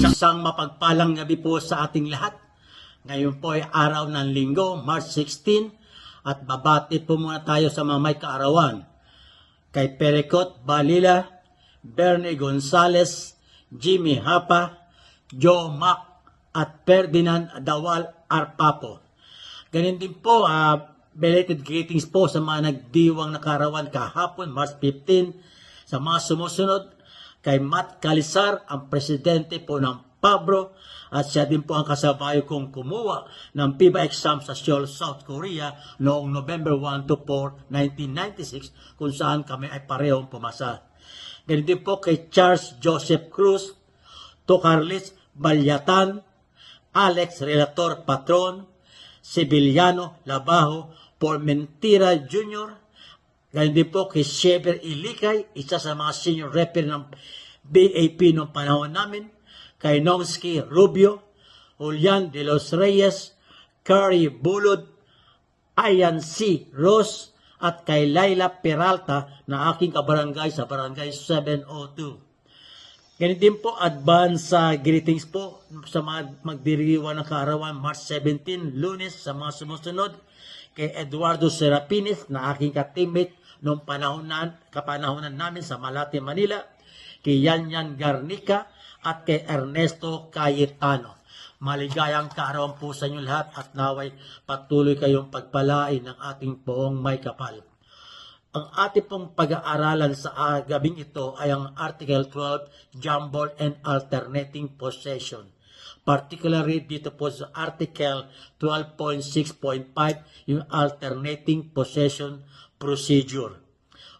Isang mapagpalang gabi po sa ating lahat. Ngayon po ay araw ng Linggo, March 16, at babati po muna tayo sa mga may kaarawan. Kay Pericot Balila, Bernie Gonzales, Jimmy Hapa, Joe Mac, at Ferdinand Dawal Arpapo. Ganun din po, belated greetings po sa mga nagdiwang nakarawan kahapon, March 15. Sa mga sumusunod, kay Matt Calisar, ang presidente po ng Pabro, at siya din po ang kasabayo kong kumuha ng PIBA exam sa Seoul, South Korea noong November 1 to 4, 1996, kung saan kami ay parehong pumasa. Ganun din po kay Charles Joseph Cruz, Tocarlis Balyatan, Alex Relator Patron, Sibiliano Labajo, Formentira Jr., ganun din po kay Xavier Ilikay, isa sa mga senior referee ng BAP noong panahon namin, kay Nonsky Rubio, Julian de los Reyes, Curry Bulod, Ayan C. Ross, at kay Laila Peralta na aking kabarangay sa barangay 702. Ganun din po, advance greetings po sa mga magdiriwan ng kaarawan March 17, Lunes, sa mga sumusunod, kay Eduardo Serapines na aking ka-teammate noong kapanahonan namin sa Malate, Manila, kay Yanyan Garnica, at kay Ernesto Cayetano. Maligayang kaarawan po sa inyo lahat at naway patuloy kayong pagpalain ng ating poong may kapal. Ang ating pong pag-aaralan sa gabing ito ay ang Article 12, Jumble and Alternating Possession. Particularly dito po sa Article 12.6.5, yung Alternating Possession Procedure.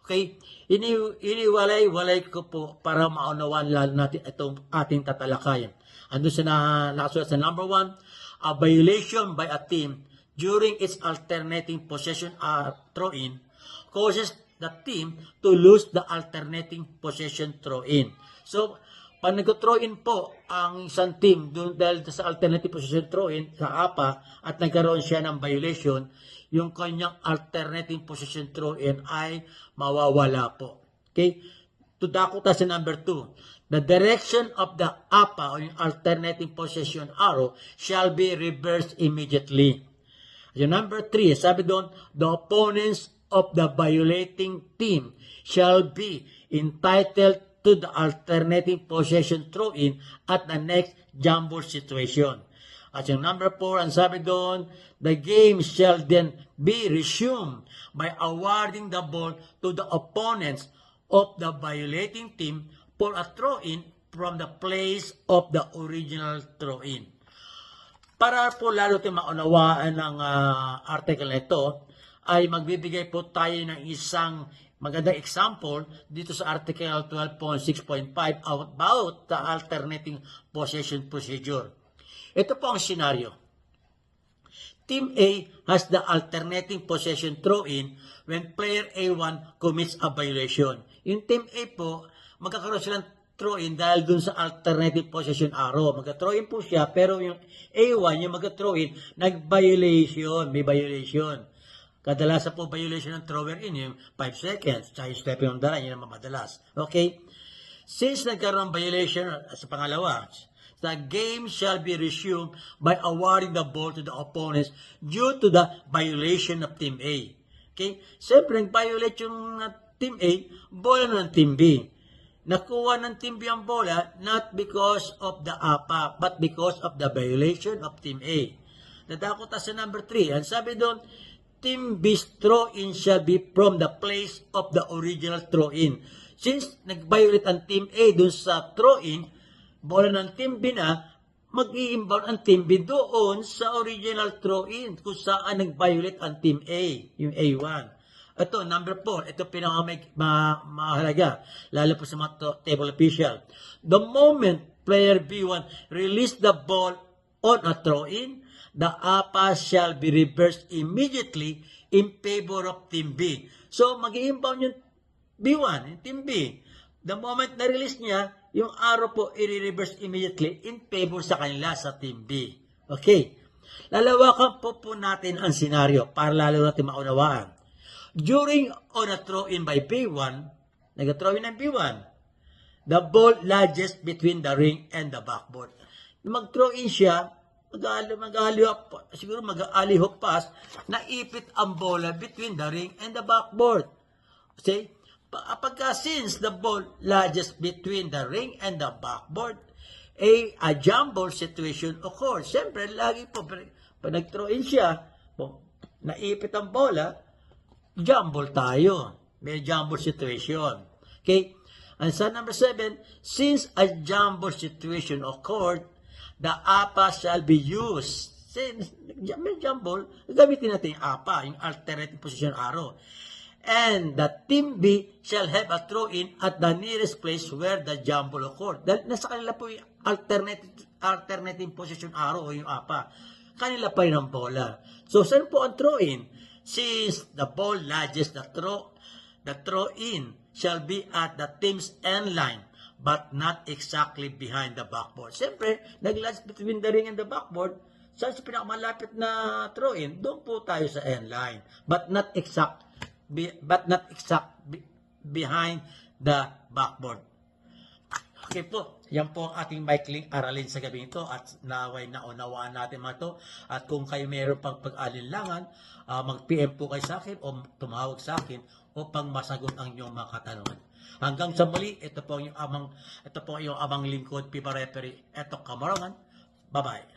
Okay, iniwalay-walay ko po para maunawaan lalo natin itong ating tatalakayan. Ando sa nakasulat sa number 1, a violation by a team during its alternating possession throw-in causes the team to lose the alternating possession throw-in. So, pag nag-throw-in po ang isang team dahil sa alternative possession throw-in sa APA at nagkaroon siya ng violation, yung kanyang alternative possession throw-in ay mawawala po. Okay? To dakota sa number 2, the direction of the APA o yung alternative possession arrow shall be reversed immediately. Yung number 3, sabi doon, the opponents of the violating team shall be entitled to the alternative possession throw-in at the next jumble situation. At yung number 4, ang sabi doon, the game shall then be resumed by awarding the ball to the opponents of the violating team for a throw-in from the place of the original throw-in. Para po lalo tayo maunawaan ng article na ito, ay magbibigay po tayo ng isang magandang example dito sa Article 12.6.5 about the alternating possession procedure. Ito po ang senaryo. Team A has the alternating possession throw-in when player A1 commits a violation. Yung Team A po, magkakaroon silang throw-in dahil dun sa alternative possession arrow. Magka-throw-in po siya, pero yung A1, yung magka-throw-in, nag-violation, may violation. Kadalasan po violation ng thrower-in, yung 5 seconds, tsaka yung stepping on the line, yun ang madalas. Okay? Since nagkaroon ng violation sa pangalawa, the game shall be resumed by awarding the ball to the opponents due to the violation of Team A. Okay? Siyempre, nag-violate yung Team A, bola ng Team B. Nakuha ng Team B ang bola not because of the APA, but because of the violation of Team A. Nadako tayo sa number 3. Ang sabi doon, Team B's throw-in shall be from the place of the original throw-in. Since nag-violate ang Team A dun sa throw-in, bola ng Team B na, mag-i-inbound ang Team B doon sa original throw-in kung saan nag-violate ang Team A, yung A1. Ito, number 4, ito pinakamahalaga, lalo po sa mga table official. The moment player B1 release the ball on a throw-in, the APA shall be reversed immediately in favor of Team B. So, mag-i-inbound yung B1, yung Team B. The moment na-release niya, yung arrow po i-reverse immediately in favor sa kanila sa Team B. Okay. Lalawakan po natin ang senaryo para lalo natin maunawaan. During on a throw-in by B1, nag-throw-in ng B1, the ball lodges between the ring and the backboard. Mag-throw in siya, mag-alley-hoop pass, naipit ang bola between the ring and the backboard. See? Since the ball lodges between the ring and the backboard, a jump ball situation occurs. Siyempre, lagi po, pag nag-throw in siya, naipit ang bola, jump ball tayo. May jump ball situation. Okay? And so number 7, since a jump ball situation occurred, the APA shall be used. Since may jump ball, gamitin natin yung APA, yung alternative position arrow. And the team B shall have a throw-in at the nearest place where the jump ball occurred. Dahil nasa kanila po yung alternative position arrow o yung APA. Kanila pa rin ang bola. So, saan po ang throw-in? Since the ball lodges the throw-in shall be at the team's end line, but not exactly behind the backboard. Siyempre, nag-lodge between the ring and the backboard. Saan sa pinakamalapit na throw-in? Doon po tayo sa end line, but not exact behind the backboard. Okay po, yan po ang ating maikling aralin sa gabi ito at naway naunawaan natin mga ito. At kung kayo mayroon pang pag-alinlangan, mag-PM po kayo sa akin o tumawag sa akin upang masagot ang inyong mga katanungan. Hanggang sa muli, ito po yung amang lingkod, Pipa Referee, eto Kamarangan. Bye-bye.